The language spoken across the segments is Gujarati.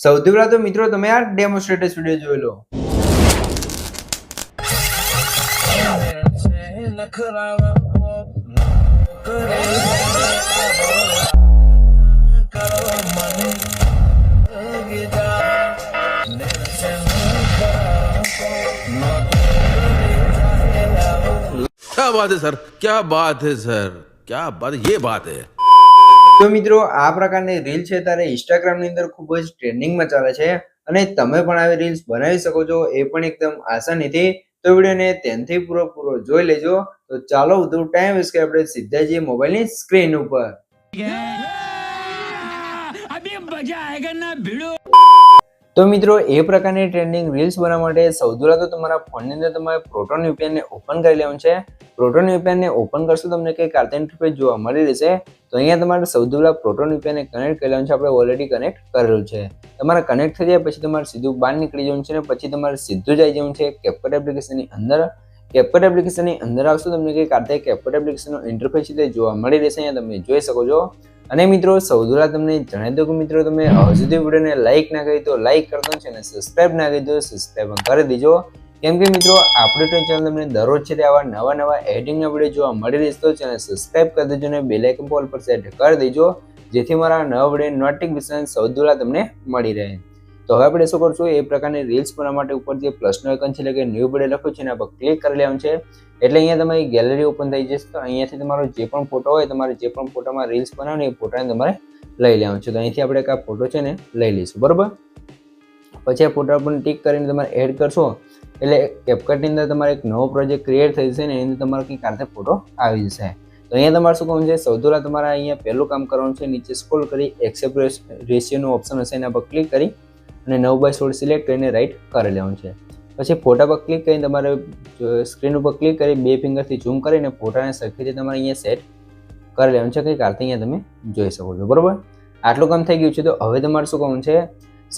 સૌથી પહેલા તો મિત્રો તમે આ ડેમોન્સ્ટ્રેટર્સ વિડિયો જોઈ લો। क्या बात है सर, क्या बात है सर, क्या बात, ये बात है। તો મિત્રો આ પ્રકારની રીલ છે ત્યારે ઇન્સ્ટાગ્રામ ની અંદર ખૂબ જ ટ્રેન્ડિંગમાં ચાલે છે અને તમે પણ આવી રીલ્સ બનાવી શકો છો, એ પણ એકદમ આસાનીથી। તો વિડીયોને ધ્યાનથી પૂરો જોઈ લેજો। તો ચાલો વધુ ટાઈમ વેસ્ટ કરે આપણે સીધા જઈએ મોબાઈલની સ્ક્રીન ઉપર। તો મિત્રો એ પ્રકારની ટ્રેન્ડિંગ રીલ્સ બનાવવા માટે સૌથી પહેલા તો તમારા ફોનની અંદર તમારે પ્રોટોન VPN ને ઓપન કરી લેવાનું છે। પ્રોટોન VPN ને ઓપન કરશો તમને કંઈક આ ઇન્ટરફેસ જોવા મળી રહેશે। તો અહીંયા તમારે સૌથી પહેલા પ્રોટોન VPN ને કનેક્ટ કરી લેવાનું છે। આપણે ઓલરેડી કનેક્ટ કરેલું છે। તમારે કનેક્ટ થઈ જાય પછી તમારે સીધું બહાર નીકળી જવાનું છે ને પછી તમારે સીધું જઈ જવાનું છે CapCut એપ્લિકેશનની અંદર। CapCut એપ્લિકેશનની અંદર આવશો તમને કંઈક આ CapCut એપ્લિકેશનનો ઇન્ટરફેસ છે તે જોવા મળી રહેશે। અહીંયા તમે જોઈ શકો છો। અને મિત્રો સૌથી પહેલા તમને જણાવી દઉં કે મિત્રો તમે હજુ સુધી વિડીયોને લાઈક ના કરી તો લાઈક કરી દો અને સબસ્ક્રાઇબ ના કરી તો સબસ્ક્રાઇબ કરી દેજો। કેમ કે મિત્રો આપણી ચેનલ તમને દરરોજ છે તે આવા નવા એડિટિંગના વિડીયો જોવા મળી રહેશે। તો ચેનલ સબસ્ક્રાઇબ કરી દેજો અને બેલ આઇકન પર ઓલ પર સેટ કરી દેજો જેથી મારા નવા વિડીયો નોટિફિકેશન સૌથી પહેલા તમને મળી રહે। તો હવે આપણે શું કરશું, એ પ્રકારની રીલ્સ બનાવવા માટે ઉપર જે પ્લસનો આઇકન છે એટલે કે ન્યૂ વિડીયો લખ્યું છે એના પર ક્લિક કરી લેવાનું છે। એટલે અહીંયા તમારી ગેલેરી ઓપન થઈ જશે। તો અહીંયાથી તમારો જે પણ ફોટો હોય, તમારે જે પણ ફોટામાં રીલ્સ બનાવવાની એ ફોટાને તમારે લઈ લેવાનું છે। તો અહીંથી આપણે એક આ ફોટો છે ને લઈ લઈશું, બરોબર। પછી આ ફોટા પર ટિક કરીને તમારે એડ કરશો એટલે CapCut ની અંદર તમારે એક નવો પ્રોજેક્ટ ક્રિએટ થઈ જશે ને એની અંદર તમારો કંઈક આ ફોટો આવી જશે। તો અહીંયા તમારે શું કરવાનું છે, સૌથી પહેલા તમારે અહીંયા પહેલું કામ કરવાનું છે, નીચે સ્ક્રોલ કરી એક્સેપ્ટ રેશિયોનું ઓપ્શન હશે એના પર ક્લિક કરી અને 9:16 સિલેક્ટ કરીને રાઈટ કરી લેવાનું છે। પછી ફોટા પર ક્લિક કરીને તમારે સ્ક્રીન ઉપર ક્લિક કરી બે ફિંગરથી ઝૂમ કરીને ફોટાને સરખી રીતે તમારે અહીંયા સેટ કરી લેવાનું છે। કંઈક આરતી અહીંયા તમે જોઈ શકો છો, બરોબર। આટલું કામ થઈ ગયું છે। તો હવે તમારે શું કરવાનું છે,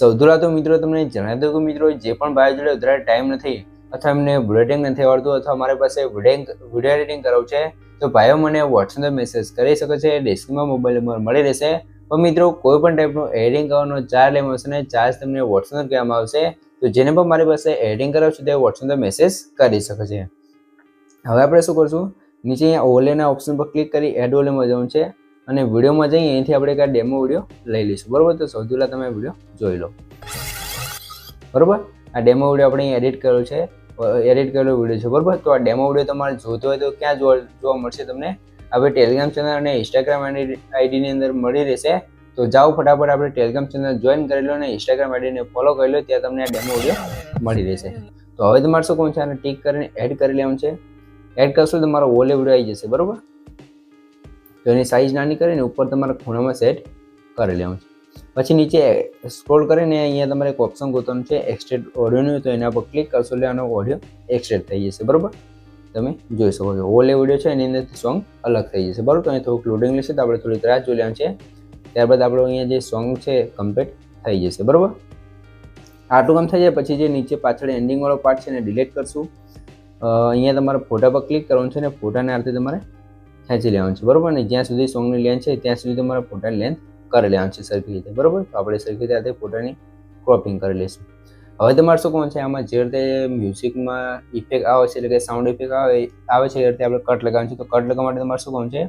સૌથી પહેલા તો મિત્રો તમને જણાવી દઉં કે મિત્રો જે પણ ભાઈ જોડે વધારે ટાઈમ નથી અથવા એમને વિડીયો એડિટિંગ નથી આવડતું અથવા મારી પાસે વિડીયો એડિટિંગ કરાવવું છે તો ભાઈઓ મને વોટ્સએપ મેસેજ કરી શકે છે। ડિસ્ક્રિપ્શનમાં મોબાઈલ નંબર મળી રહેશે। પણ મિત્રો કોઈ પણ ટાઈપનું એડિટિંગ કરવાનો ચાર્જ લેવામાં આવશે ને ચાર્જ તમને વોટ્સએપ કહેવામાં આવશે। તો જેને પણ મારી પાસે એડિટિંગ કરાવવું છે તે વોટ્સએપ મેસેજ કરી શકે છે। હવે આપણે શું કરશું, નીચે અહીંયા ઓલેના ઓપ્શન પર ક્લિક કરી એડ ઓલેમાં જવાનું છે અને વિડીયોમાં જઈએ અહીંથી આપણે એક ડેમો વિડીયો લઈ લઈશું, બરોબર। તો સૌથી પહેલા તમે વિડીયો જોઈ લો, બરોબર। આ ડેમો વિડીયો આપણે અહીં એડિટ કરેલો છે, એડિટ કરેલો વિડીયો છે, બરોબર। તો આ ડેમો વિડીયો તમારે જોતો હોય તો ક્યાં જોવા મળશે તમને? આપણે ટેલિગ્રામ ચેનલ અને ઇન્સ્ટાગ્રામ આઈડીની અંદર મળી રહેશે। તો જાઓ ફટાફટ આપણે ટેલિગ્રામ ચેનલ જોઈન કરી લો અને ઇન્સ્ટાગ્રામ આઈડીને ફોલો કરી લો, ત્યાં તમને આ ડેમો વિડીયો મળી રહેશે। તો હવે તમારે શું કરવું છે, આને ટિક કરીને એડ કરી લેવાનું છે। એડ કરશો તો તમારો ઓલે વિડીયો આવી જશે, બરોબર। તો એની સાઇઝ નાની કરીને ઉપર તમારા ખૂણામાં સેટ કરી લેવાનું છે। પછી નીચે સ્ક્રોલ કરીને અહીંયા તમારે એક ઓપ્શન ગોતવાનું છે એક્સટ્રેક્ટ ઓડિયોનું, તો એના પર ક્લિક કરશો એટલે આનો ઓડિયો એક્સટ્રેક્ટ થઈ જશે, બરોબર। તમે જોઈ શકો છો ઓલે વિડીયો છે એની અંદરથી સોંગ અલગ થઈ જશે, બરોબર। તો અહીં થોડુંક લોડિંગ લેશે તો આપણે થોડી રાહ જોઈ લેવાનું છે। ત્યારબાદ આપણો અહીંયા જે સોંગ છે કમ્પ્લીટ થઈ જશે, બરોબર। આટલું કામ થઈ જાય પછી જે નીચે પાછળ એન્ડિંગ વાળો પાર્ટ છે એને ડિલીટ કરશું। અહીંયા તમારે ફોટા પર ક્લિક કરવાનું છે અને ફોટાને આરથી તમારે ખેંચી લેવાનું છે, બરોબર। ને જ્યાં સુધી સોંગની લેન્થ છે ત્યાં સુધી તમારે ફોટાની લેન્થ કરી લેવાનું છે સરખી રીતે, બરોબર। તો આપણે સરખી રીતે ફોટાની ક્રોપિંગ કરી લઈશું। હવે તમારે શું કરવાનું છે, આમાં જે રીતે મ્યુઝિકમાં ઇફેક્ટ આવે છે એટલે કે સાઉન્ડ ઇફેક્ટ આવે છે એ રીતે આપણે કટ લગાવવાનું છે। તો કટ લગાવવા માટે તમારે શું કરવાનું છે,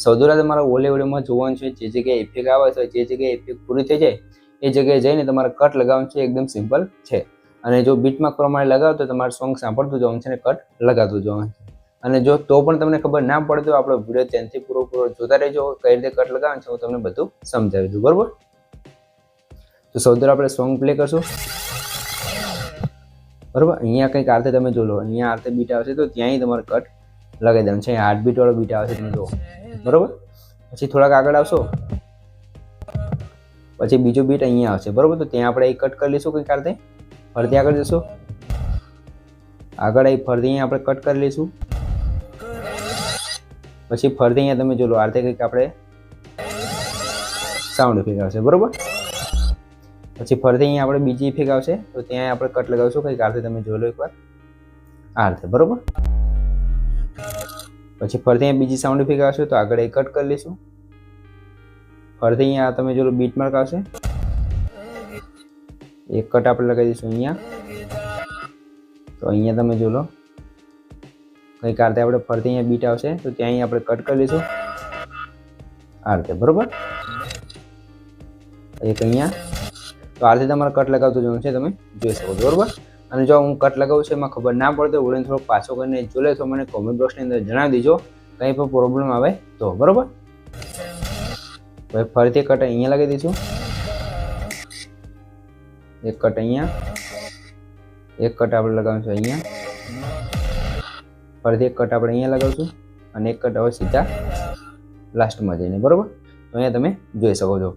સૌથી પહેલા તમારે ઓલે વિડીયોમાં જોવાનું છે જે જગ્યાએ ઇફેક્ટ આવે છે, જે જગ્યાએ ઇફેક્ટ પૂરી થઈ જાય એ જગ્યાએ જઈને તમારે કટ લગાવવાનું છે, એકદમ સિમ્પલ છે। અને જો બીટમાં પ્રમાણે લગાવો તો તમારે સોંગ સાંભળતું જવાનું છે અને કટ લગાવતું જવાનું છે। અને જો તો પણ તમને ખબર ના પડે તો આપણો વિડીયો ત્યાંથી પૂરો જોતા રહેજો, કઈ રીતે કટ લગાવવાનું છે હું તમને બધું સમજાવી દઉં, બરોબર। તો સૌથી પહેલા આપણે સોંગ પ્લે કરશું, બરોબર। અહીંયા કંઈક આરતે તમે જો લો, અહીંયા આરતે બીટ આવશે તો ત્યાંય તમારે કટ લગાવી દેવાનું છે। 8 બીટ વાળો બીટ આવશે તમે જુઓ, બરોબર। પછી થોડાક આગળ આવશો પછી બીજો બીટ અહીંયા આવશે, બરોબર। તો ત્યાં આપણે કટ કરી લઈશું કંઈક આરતે, ફરતી આગળ જશું, આગળ આવી ફરતી અહીંયા આપણે કટ કરી લઈશું। પછી ફરતી અહીંયા તમે જો લો આરતે કંઈક આપણે સાઉન્ડ ઇફેક્ટ આવશે, બરોબર। પછી ફરતી અહીંયા આપણે બીજી ઇફેક્ટ આવશે તો ત્યાં આપણે કટ લગાવશું, કંઈક આરતે તમે જોઈ લો એકવાર આ રીતે, બરોબર। પછી ફરતી અહીંયા બીજી સાઉન્ડ ઇફેક્ટ આવશે તો આગળ એ કટ કરી લઈશું। ફરતી અહીંયા તમે જો બીટ માર્ક આવશે એક કટ આપણે લગાવી દઈશું અહીંયા. તો અહીંયા તમે જોઈ લો કંઈક આ રીતે આપણે ફરતી અહીંયા બીટ આવશે તો ત્યાં અહીંયા આપણે કટ કરી લઈશું આ રીતે, બરોબર. એક અહીંયા તો આ રીતે તમારે કટ લગાવતું જવાનું છે, તમે જોઈ શકો છો, બરોબર. અને જો હું કટ લગાવું છું એમાં ખબર ના પડે તો વિડીયોને થોડો પાછો કરીને જોઈ લે તો મને કોમેન્ટ બોક્સની અંદર જણાવી દેજો કંઈ પણ પ્રોબ્લેમ આવે તો, બરોબર. હવે ફરીથી કટ અહીંયા લગાવી દઈશું, એક કટ અહીંયા, એક કટ આપણે લગાવીશું અહીંયા, ફરીથી એક કટ આપણે અહીંયા લગાવશું અને એક કટ હવે સીધા લાસ્ટમાં જઈને, બરોબર. તો અહીંયા તમે જોઈ શકો છો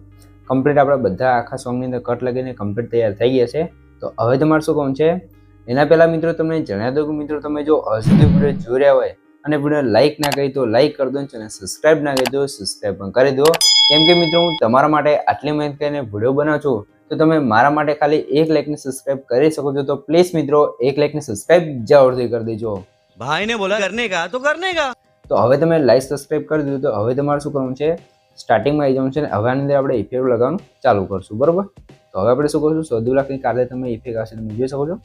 કમ્પ્લીટ આપણે બધા આખા સોંગની અંદર કટ લગાવીને કમ્પ્લીટ તૈયાર થઈ ગયા છે. તો હવે તમારે શું કામ છે એના પહેલાં મિત્રો તમને જણાવી દઉં કે મિત્રો તમે જો હજુ સુધી વિડીયો જોઈ રહ્યા હોય અને વિડીયો લાઇક ના કરી તો લાઇક કરી દો અને સબસ્ક્રાઇબ ના કરી દો સબસ્ક્રાઇબ પણ કરી દો, કેમ કે મિત્રો હું તમારા માટે આટલી મહેનત કરીને વિડીયો બનાવું છું તો તમે મારા માટે ખાલી 1 લાઇકની સબસ્ક્રાઇબ કરી શકો છો. તો પ્લીઝ મિત્રો 1 લાઇકની સબસ્ક્રાઇબ જરૂરથી કરી દેજો. भाई ने बोला करने का तो करने का. તો હવે તમે લાઈક સબસ્ક્રાઇબ કરી દીધું તો હવે તમારે શું કરવાનું છે સ્ટાર્ટિંગમાં આવી જવાનું છે ને હવે આની અંદર આપણે ઇફેક્ટ લગાવવાનું ચાલુ કરશું, બરોબર. તો હવે આપણે શું કરશું સૌથી પહેલાં કંઈક કાલે તમે ઇફેક્ટ આવશે તમે જોઈ શકો છો.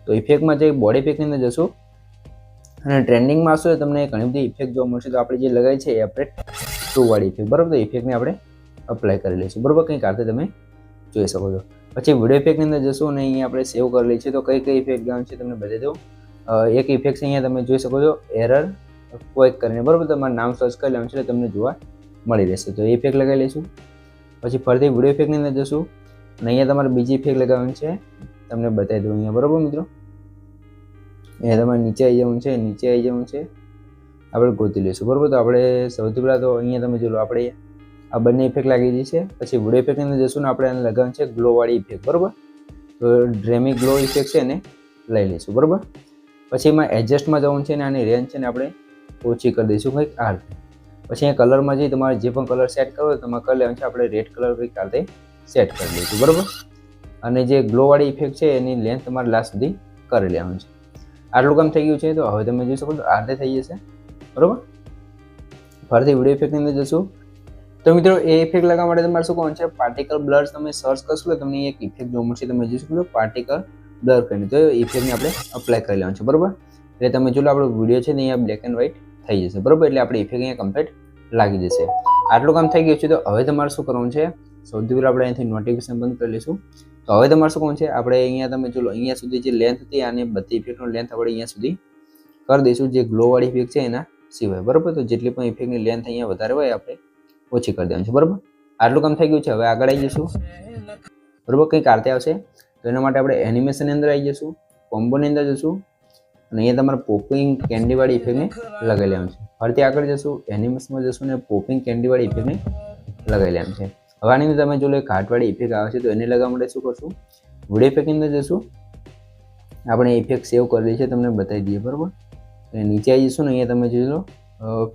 તો ઇફેક્ટમાં જે બોડી ઇફેક્ટની અંદર જશું અને ટ્રેન્ડિંગમાં આવશે તમને ઘણી બધી ઇફેક્ટ જોવા મળશે. તો આપણે જે લગાવી છે એ આપણે 2 વાળી ઇફેક્ટ, બરોબર. તો ઇફેક્ટને આપણે અપ્લાય કરી લઈશું, બરોબર. કંઈક કાલે તમે જોઈ શકો છો. પછી વિડીયો ઇફેક્ટની અંદર જશું અને અહીંયા આપણે સેવ કરી લઈએ છીએ. તો કઈ કઈ ઇફેક્ટ ગામ છે તમને બતાવી દઉં. એક ઇફેક્ટ અહીંયા તમે જોઈ શકો છો એરર કોઈક કરીને, બરોબર. તમારું નામ સર્ચ કરી લેવાનું છે એટલે તમને જોવા મળી રહેશે. તો એ ઇફેક્ટ લગાવી લઈશું. પછી ફરીથી વિડીયો ઇફેક્ટની અંદર જશું અને અહીંયા તમારે બીજી ઇફેક્ટ લગાવવાની છે, તમને બતાવી દઉં અહીંયા, બરોબર મિત્રો. અહીંયા તમારે નીચે આવી જવાનું છે, નીચે આવી જવાનું છે, આપણે ગોતી લઈશું, બરોબર. તો આપણે સૌથી પહેલાં તો અહીંયા તમે જોઈ લો આપણે આ બંને ઇફેક્ટ લાગી ગઈ છે. પછી વિડીયો ઇફેક્ટની અંદર જશું ને આપણે એને લગાવવાનું છે ગ્લોવાળી ઇફેક્ટ, બરોબર. તો ડ્રેમી ગ્લો ઇફેક્ટ છે એને લઈ લઈશું, બરોબર. પછી એમાં એડજસ્ટમાં જવાનું છે ને આની રેન્જ છે ને આપણે ઓછી કરી દઈશું કંઈક આ રીતે. પછી અહીંયા કલરમાં જઈ તમારે જે પણ કલર સેટ કરવો હોય તમારે કરી લેવાનું છે. આપણે રેડ કલર કંઈક આ રીતે સેટ કરી દઈશું, બરોબર. અને જે ગ્લોવાળી ઇફેક્ટ છે એની લેન્થ તમારે લાસ્ટ સુધી કરી લેવાનું છે. આટલું કામ થઈ ગયું છે. તો હવે તમે જોઈ શકો છો આ રીતે થઈ જશે, બરોબર. ફરીથી વિડીયો ઇફેક્ટની અંદર જશું. તો મિત્રો એ ઇફેક્ટ લગાવવા માટે તમારે શું કરવાનું છે પાર્ટિકલ બ્લર્સ તમે સર્ચ કરશો તો તમને એક ઇફેક્ટ જોવા મળશે, તમે જોઈ શકો છો પાર્ટિકલ બ્લર કરીને. તો ઇફેક્ટને આપણે અપ્લાય કરી લેવાનું છે, બરોબર. એટલે તમે જો આપણો વિડીયો છે ને અહીંયા બ્લેક એન્ડ વ્હાઇટ થઈ જશે, બરોબર. એટલે આપણે ઇફેક્ટ અહીંયા કમ્પ્લીટ લાગી જશે. આટલું કામ થઈ ગયું છે. તો હવે તમારે શું કરવાનું છે સૌથી પહેલાં આપણે અહીંથી નોટિફિકેશન બંધ કરી લઈશું. તો હવે તમારે શું કરવાનું છે આપણે અહીંયા તમે જો અહીંયા સુધી જે લેન્થ હતી અને બધી ઇફેક્ટનો લેન્થ આપણે અહીંયા સુધી કરી દઈશું, જે ગ્લોવાળી ઇફેક્ટ છે એના સિવાય, બરોબર. તો જેટલી પણ ઇફેક્ટની લેન્થ અહીંયા વધારે હોય આપણે ઓછી કરી દેવાની છે, બરોબર. આટલું કામ થઈ ગયું છે. હવે આગળ આવી જઈશું, બરોબર. કંઈક આરતી આવશે તો એના માટે આપણે એનિમેશનની અંદર આવી જઈશું, કોમ્બોની અંદર જશું અને અહીંયા તમારે પોપિંગ કેન્ડીવાળી ઇફેક્ટને લગાવી લેવાનું છે. ફરીથી આગળ જશું, એનિમેશનમાં જશું ને પોપિંગ કેન્ડીવાળી ઇફેક્ટને લગાવી લેવાનું છે. હવે આની અંદર તમે જો એક હાર્ટવાળી ઇફેક્ટ આવે છે તો એને લગાવવા માટે શું કરશું વિડીયો ઇફેક્ટની અંદર જશું, આપણે ઇફેક્ટ સેવ કરેલી છે તમને બતાવી દઈએ, બરોબર. નીચે આવી જઈશું ને અહીંયા તમે જોઈ લો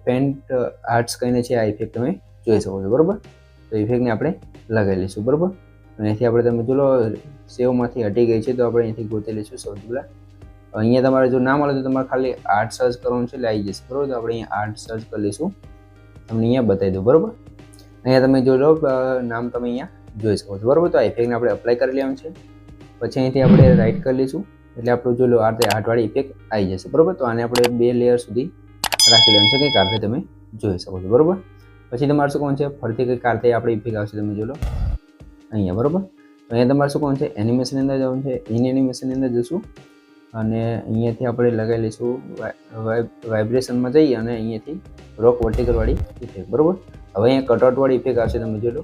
પેન્ટ આર્ટ્સ કહીને છે આ ઇફેક્ટ તમે જોઈ શકો છો, બરોબર. તો ઇફેક્ટને આપણે લગાવી લઈશું, બરોબર. અને અહીંથી આપણે તમે જો સેવમાંથી હટી ગઈ છે તો આપણે અહીંથી ગોતી લઈશું. સૌથી પહેલાં અહીંયા તમારે જો ના મળે તો તમારે ખાલી આર્ટ સર્ચ કરવાનું છે એટલે આવી જશે, બરોબર. તો આપણે અહીંયા આર્ટ સર્ચ કરી લઈશું, તમને અહીંયા બતાવી દઉં, બરોબર. અહીંયા તમે જોઈ લો નામ તમે અહીંયા જોઈ શકો છો, બરોબર. તો આ ઇફેક્ટને આપણે અપ્લાય કરી લેવાનું છે. પછી અહીંથી આપણે રાઇટ કરી લઈશું એટલે આપણું જો લો આ રીતે હાર્ટવાળી ઇફેક્ટ આવી જશે, બરોબર. તો આને આપણે 2 લેયર સુધી રાખી લેવાનું છે, કંઈક આ રીતે તમે જોઈ શકો છો, બરોબર. પછી તમારે શું કરવાનું છે ફરીથી કંઈક આ રીતે આપણે ઇફેક્ટ આવશે તમે જોઈ લો અહીંયા, બરોબર. તો અહીંયા તમારે શું કરવાનું છે એનિમેશનની અંદર જવાનું છે, ઇન એનિમેશનની અંદર જશું અને અહીંયાથી આપણે લગાવી લઈશું વાઇબ્રેશનમાં જઈએ અને અહીંયાથી રોક વર્ટિકલવાળી ઇફેક્ટ, બરોબર. હવે અહીંયા કટઆઉટવાળી ઇફેક્ટ આવશે તમે જોઈ લો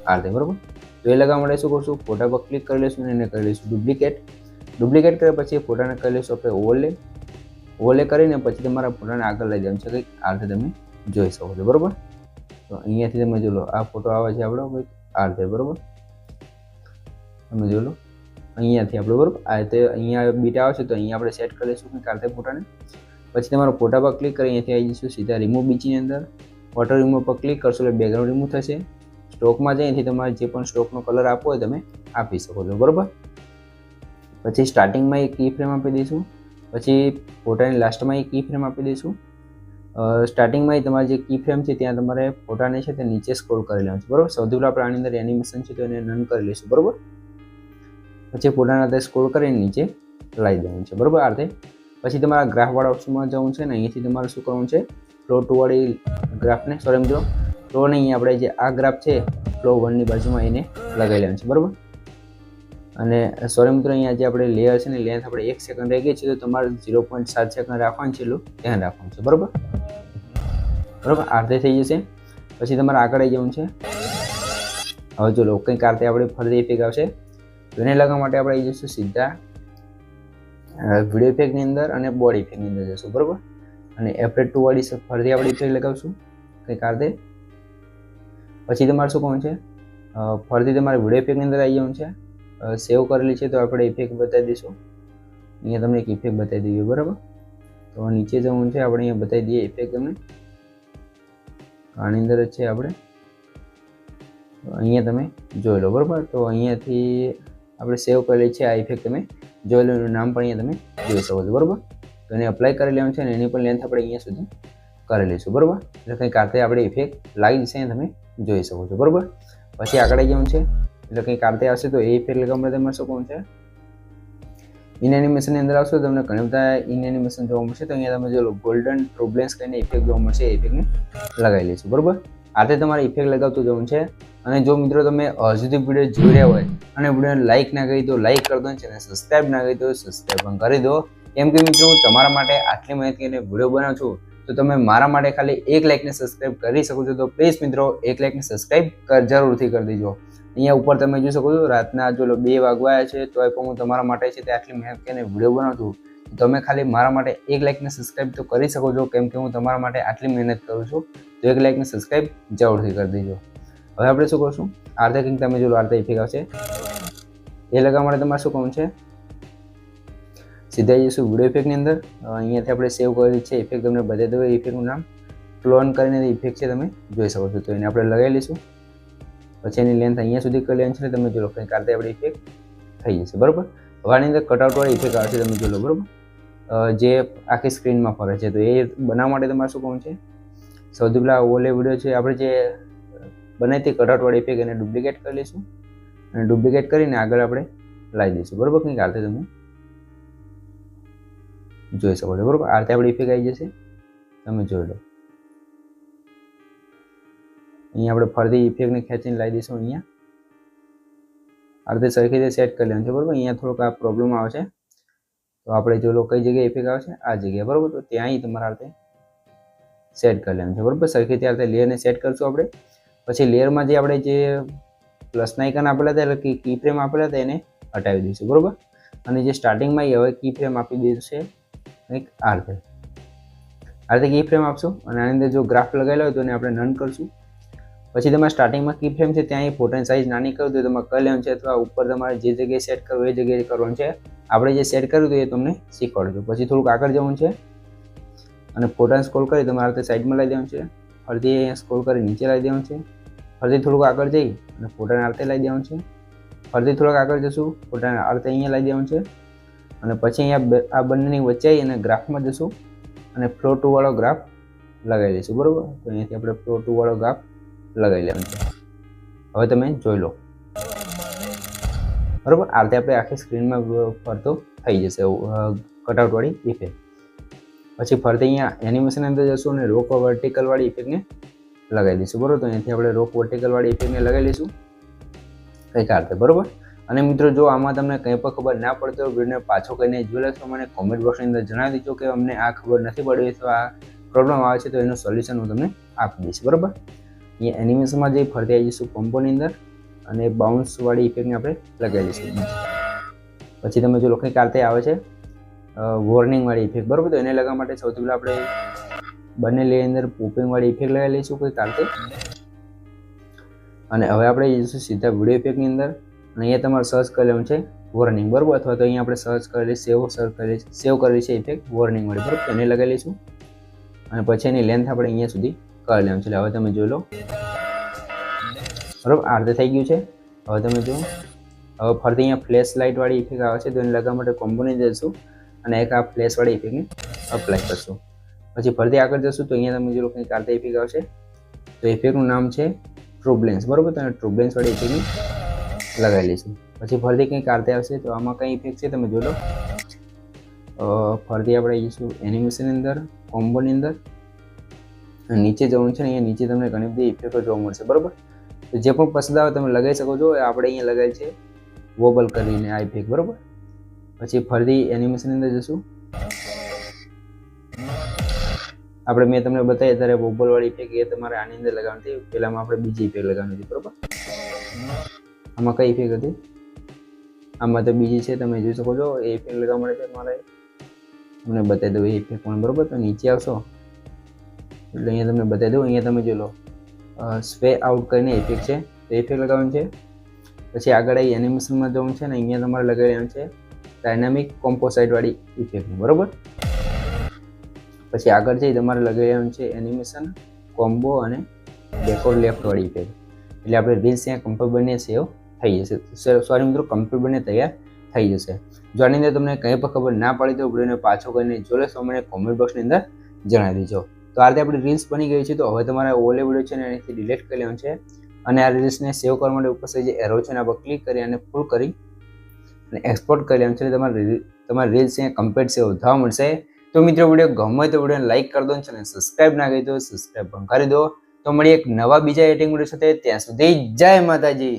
આ રીતે, બરોબર. તો એ લગાવવા માટે શું કરશું ફોટા પર ક્લિક કરી લઈશું અને એને કરી લઈશું ડુપ્લિકેટ કર્યા પછી ફોટાને કરી લઈશું આપણે ઓવરલે કરીને પછી તમારા ફોટાને આગળ લઈ જવાનું છે, કંઈક આ રીતે તમે જોઈ શકો છો, બરોબર. તો અહીંયાથી તમે જોઈ લો આ ફોટો આવે છે આપણો કંઈક આ રીતે, બરોબર. તમે જોઈ લો અહીંયાથી આપણે, બરોબર. આ રીતે અહીંયા બીટ આવે છે તો અહીંયા આપણે સેટ કરી લઈશું કંઈક આ રીતે ફોટાને. પછી તમારા ફોટા પર ક્લિક કરી અહીંયાથી આવી જઈશું સીધા રિમૂવ બીચની અંદર, વોટર રિમૂવ પર ક્લિક કરશો એટલે બેકગ્રાઉન્ડ રિમૂવ થશે. સ્ટોકમાં જઈ અહીંથી તમારે જે પણ સ્ટોકનો કલર આપવો હોય તમે આપી શકો છો, બરોબર. પછી સ્ટાર્ટિંગમાં એક કી ફ્રેમ આપી દઈશું, પછી ફોટાની લાસ્ટમાં એક કી ફ્રેમ આપી દઈશું. સ્ટાર્ટિંગમાં તમારે જે કી ફ્રેમ છે ત્યાં તમારે ફોટાને છે તે નીચે સ્ક્રોલ કરી લેવાનું છે, બરોબર. સૌથી પહેલાં આપણે આની અંદર એનિમેશન છે તો એને નન કરી લઈશું, બરોબર. પછી ફોટાના આધારે સ્ક્રોલ કરીને નીચે લાવી દેવાનું છે, બરાબર. આ રીતે પછી તમારા ગ્રાફવાળા ઓપ્શનમાં જવું છે ને અહીંયાથી તમારે શું કરવાનું છે, ફ્લો 2 વાળી ગ્રાફને સોરી મિત્રો ફ્લો નહીં, આપણે જે આ ગ્રાફ છે ફ્લો 1 ની બાજુમાં એને લગાવી લેવાનું છે, બરાબર. અને સોરી મિત્રો અહીંયા જે આપણે લેયર છે ને લેન્થ આપણે 1 સેકન્ડ રહી ગઈ છે તો તમારે 0.7 સેકન્ડ રાખવાનું છે, એટલું ધ્યાન રાખવાનું છે, બરાબર. આ રીતે થઈ જશે. પછી તમારે આગળ આવી જવાનું છે. હવે જો લો કંઈક આ રીતે આપણે ફરતી ઇફેક્ટ આવશે તો એને લગાવવા માટે આપણે આવી જઈશું સીધા વિડીયો ઇફેક્ટની અંદર અને બોડી ઇફેક્ટની અંદર જશું, બરાબર. અને એફેક્ટ 2 વાળી ફરતી આપણે ઇફેક્ટ લગાવશું કંઈક આ રીતે. પછી તમારે શું કરવાનું છે, ફરતી તમારે વિડીયો ઇફેક્ટની અંદર આવી જવાનું છે. સેવ કરેલી છે તો આપણે ઇફેક્ટ બતાવી દઈશું. અહીંયા તમને એક ઇફેક્ટ બતાવી દઈએ, બરાબર. તો નીચે જવાનું છે, આપણે અહીંયા બતાવી દઈએ ઇફેક્ટ તમને. આની અંદર જ છે આપણે, અહીંયા તમે જોઈ લો, બરાબર. તો અહીંયાથી આપણે સેવ કરેલી છે આ ઇફેક્ટ તમે જોઈ લો, એનું નામ પણ અહીંયા તમે જોઈ શકો છો, બરાબર. તો એને અપ્લાય કરી લેવાનું છે અને એની પણ લેન્થ આપણે અહીંયા સુધી કરી લઈશું, બરાબર. એટલે કંઈક આતે આપણે ઇફેક્ટ લાગી જશે તમે જોઈ શકો છો, બરાબર. પછી આગળ આવી જવાનું છે એટલે કંઈક આતે આવશે તો એ ઇફેક્ટ લગાવવા માટે તમારે શું કરવાનું છે, ઇન એનિમેશનની અંદર આવશો તો તમને ઘણા બધા ઇન એનિમેશન જોવા મળશે. તો અહીંયા તમે જો ગોલ્ડન ટ્રોબ્લેન્સ કરીને ઇફેક્ટ જોવા મળશે, એ ઇફેક્ટને લગાવી લઈશું, બરાબર. આતે તમારે ઇફેક્ટ લગાવતું જવાનું છે. અને જો મિત્રો તમે હજુ વિડીયો જોઈ રહ્યા હોય અને વિડીયોને લાઇક ના કરી તો લાઇક કરી દો, ચેનલ સબસ્ક્રાઇબ ના કરી તો સબસ્ક્રાઇબ પણ કરી દો. કેમ કે મિત્રો હું તમારા માટે આટલી મહેનત કરીને વિડીયો બનાવું છું તો તમે મારા માટે ખાલી 1 લાઇકને સબસ્ક્રાઇબ કરી શકો છો. તો પ્લીઝ મિત્રો 1 લાઇકને સબસ્ક્રાઇબ જરૂરથી કરી દેજો. અહીંયા ઉપર તમે જોઈ શકો છો રાતના જો 2 વાગવા છે તો પણ હું તમારા માટે છે તે આટલી મહેનત કરીને વિડીયો બનાવું છું. તમે ખાલી મારા માટે 1 લાઇકને સબસ્ક્રાઇબ તો કરી શકો છો, કેમ કે હું તમારા માટે આટલી મહેનત કરું છું. તો 1 લાઇકને સબસ્ક્રાઇબ જરૂરથી કરી દેજો. હવે આપણે શું કરશું, આર્થે કિંગ તમે જો આર્થે ઇફેક્ટ આવશે એ લગાવવા માટે તમારે શું કરવું છે, સીધા જઈશું વિડીયો ઇફેક્ટની અંદર. અહીંયાથી આપણે સેવ કરેલી છે ઇફેક્ટ તમને બતાવી દઉં. ઇફેક્ટનું નામ ક્લોન કરીને ઇફેક્ટ છે તમે જોઈ શકો છો. તો એને આપણે લગાવી લઈશું. પછી એની લેન્થ અહીંયા સુધી કરી લેવાની છે. તમે જો કંઈક આર્થે આપણી ઇફેક્ટ થઈ જશે, બરાબર. હવે આની અંદર કટઆઉટ વાળી ઇફેક્ટ આવશે, તમે જોઈ લો, બરાબર. જે આખી સ્ક્રીનમાં ફરે છે. તો એ બનાવવા માટે તમારે શું કરવું છે, સૌથી પહેલાં ઓલે વિડીયો છે આપણે જે બનાવી તે કટઆઉટ વાળી ઇફેક્ટ એને ડુપ્લિકેટ કરી લઈશું અને ડુપ્લિકેટ કરીને આગળ આપણે લાવી દઈશું, બરાબર. કંઈક આર્થે તમે જોઈ શકો છો, બરાબર. આર્થે આપણી ઇફેક્ટ આવી જશે, તમે જોઈ લો. અહીંયા આપણે ફરતી ઇફેક્ટને ખેંચીને લાવી દઈશું. અહીંયા આર્થે સરખી રીતે સેટ કરી લેવાનું છે, બરાબર. અહીંયા થોડોક આ પ્રોબ્લેમ આવે છે તો આપણે જો લો કઈ જગ્યાએ ઇફેક્ટ આવે છે, આ જગ્યાએ, બરાબર. તો ત્યાં તમારે આર્થે સેટ કરી લેવાનું છે, બરાબર. સરખી રીતે આર્થે લેયરને સેટ કરશું આપણે. પછી લેયરમાં જે આપણે જે પ્લસના આઇકન આપેલા હતા એટલે કે કી ફ્રેમ આપેલા હતા એને હટાવી દઈશું, બરાબર. અને જે સ્ટાર્ટિંગમાં હવે કી ફ્રેમ આપી દીધું છે કંઈક આ રીતે કી ફ્રેમ આપશું. અને આની અંદર જો ગ્રાફ લગાવેલો હોય તો એને આપણે નન કરશું. પછી તમારે સ્ટાર્ટિંગમાં કી ફ્રેમ છે ત્યાં ફોટાની સાઇઝ નાની કરવું તો તમારે કરી લેવાનું છે, અથવા ઉપર તમારે જે જગ્યાએ સેટ કરવું એ જગ્યાએ કરવાનું છે. આપણે જે સેટ કર્યું હતું એ તમને શીખવાડજો. પછી થોડુંક આગળ જવાનું છે અને ફોટાને સ્ક્રોલ કરી તમારે રીતે સાઈડમાં લઈ દેવાનું છે. ફરીથી અહીંયા સ્ક્રોલ કરી નીચે લાવી દેવાનું છે. ફરીથી થોડુંક આગળ જઈ અને ફોટાને આ રીતે લાવી દેવાનું છે. ફરીથી થોડુંક આગળ જશું, ફોટાને આ રીતે અહીંયા લાવી દેવાનું છે. અને પછી અહીંયા આ બંનેની વચ્ચે આવી અને ગ્રાફમાં જશું અને ફ્લો 2 વાળો ગ્રાફ લગાવી દઈશું, બરાબર. તો અહીંયાથી આપણે ફ્લો 2 વાળો ગ્રાફ લગાવી લેવાનું છે. હવે તમે જોઈ લો, બરાબર. આ રીતે આપણે આખી સ્ક્રીનમાં ફરતો થઈ જશે કટઆઉટ વાળી ઇફેક્ટ. પછી ફરતી અહીંયા એનિમેશન અંદર જશું અને રોક વર્ટિકલ વાળી ઇફેક્ટને લગાવી દઈશું, બરાબર. તો અહીંયાથી આપણે રોક વર્ટિકલ વાળી ઇફેક્ટને લગાવી લઈશું કંઈક આ રીતે, બરાબર. અને મિત્રો જો આમાં તમને કંઈ પણ ખબર ના પડતો હોય વિડીયોને પાછો કરીને જોઈ લેશો, મને કોમેન્ટ બોક્સની અંદર જણાવી દેજો કે અમને આ ખબર નથી પડી તો આ પ્રોબ્લેમ આવે છે, તો એનું સોલ્યુશન હું તમને આપી દઈશ, બરાબર. અહીંયા એનિમેશનમાં જઈ ફરતી આવી જઈશું કોમ્બોની અંદર અને બાઉન્સ વાળી ઇફેક્ટને આપણે લગાવી દઈશું. પછી તમે જો કંઈક આ રીતે આવે છે વોર્નિંગ વાળી ઇફેક્ટ, બરાબર. તો એને લગાવવા માટે સૌથી પહેલાં આપણે બંને લેયર અંદર પોપિંગ વાળી ઇફેક્ટ લગાવી લઈશું કંઈક આ રીતે. અને હવે આપણે જઈશું સીધા વિડીયો ઇફેક્ટની અંદર અને અહીંયા તમારે સર્ચ કરી લેવાનું છે વોર્નિંગ, બરાબર. અથવા તો અહીંયા આપણે સર્ચ કરેલી સેવ કરેલી છે ઇફેક્ટ વોર્નિંગ વાળી, બરાબર. એને લગાવી લઈશું અને પછી એની લેન્થ આપણે અહીંયા સુધી કરી લેવાનું છે. હવે તમે જોઈ લો, બરાબર. આ રીતે થઈ ગયું છે. હવે તમે જુઓ, હવે ફરતી અહીંયા ફ્લેશ લાઇટ વાળી ઇફેક્ટ આવે છે તો એને લગાવવા માટે કોમ્બોની જઈશું અને એક આ ફ્લેશ વાળી ઇફેક્ટને અપ્લાય કરશું. પછી ફરતી આગળ જશું તો અહીંયા તમે જો કંઈક આ રીતે ઇફેક્ટ આવશે. તો ઇફેક્ટનું નામ છે ટ્રોબ્લેન્સ, બરાબર. તો ટ્રોબ્લેન્સ વાળી ઇફેક્ટને લગાવી લઈશું. પછી ફરીથી કંઈક આ રીતે આવશે. તો આમાં કંઈ ઇફેક્ટ છે તમે જોઈ લો. ફરીથી આપણે જઈશું એનિમેશનની અંદર, કોમ્બોની અંદર, નીચે જવાનું છે ને અહીંયા નીચે તમને ઘણી બધી ઇફેક્ટો જોવા મળશે, બરાબર. તો જે પણ પસંદ આવે તમે લગાવી શકો છો. આપણે અહીંયા લગાવેલ છે વોબલ કરીને આ ઇફેક્ટ, બરાબર. પછી ફરીથી એનિમેશનની અંદર જશું. આપણે મેં તમને બતાવી ત્યારે વોબલ વાળી ઇફેક્ટ એ તમારે આની અંદર લગાવવાની હતી. પહેલામાં આપણે બીજી ઇફેક્ટ લગાવવાની હતી, બરાબર. આમાં કઈ ઇફેક્ટ હતી? આમાં તો બીજી છે, તમે જોઈ શકો છો. એ ઇફેક્ટ લગાવવા માટે તમારે તમને બતાવી દઉં એ ઇફેક્ટ પણ, બરાબર. તો નીચે આવશો એટલે અહીંયા તમને બતાવી દઉં. અહીંયા તમે જોઈ લો સ્વે આઉટ કરીને ઇફેક્ટ છે, તો ઇફેક્ટ લગાવવાનું છે. પછી આગળ આવી એનિમેશનમાં જવાનું છે ને અહીંયા તમારે લગાવી લેવાનું છે ડાયનામિક કોમ્પોસાઇટ વાળી ઇફેક્ટ, બરાબર. પછી આગળ જઈ તમારે લગાવી લેવાનું છે એનિમેશન, કોમ્બો અને બેકવર્ડ લેફ્ટ વાળી ઇફેક્ટ. એટલે આપણે રીલ્સ અહીંયા કમ્પ્લીટ બને સેવ થઈ જશે. સોરી મિત્રો, કમ્પ્લીટ બને તૈયાર થઈ જશે. જો આની અંદર તમને કંઈ પણ ખબર ના પડી તો વિડીયોને પાછો કરીને જો લેશો મને કોમેન્ટ બોક્સની અંદર જણાવી દેજો. તો આ રીતે આપણી રીલ્સ બની ગઈ છે. તો હવે તમારે ઓલે વિડીયો છે ને એનાથી ડિલીટ કરી લેવાનું છે અને આ રીલ્સને સેવ કરવા માટે ઉપર જે એરો છે એના પર ક્લિક કરી અને ફૂલ કરી અને એક્સપોર્ટ કરી લેવાનું છે. તમારી રીલ્સ અહીંયા કમ્પ્લીટ સેવ થવા મળશે. તો મિત્રો વિડીયો ગમે તો વિડીયોને લાઈક કરી દો, ચેનલ સબસ્ક્રાઇબ ના કરી તો સબસ્ક્રાઇબ પણ કરી દો. તો મળીએ એક નવા બીજા એડિટિંગ વિડીયો સાથે. ત્યાં સુધી જય માતાજી.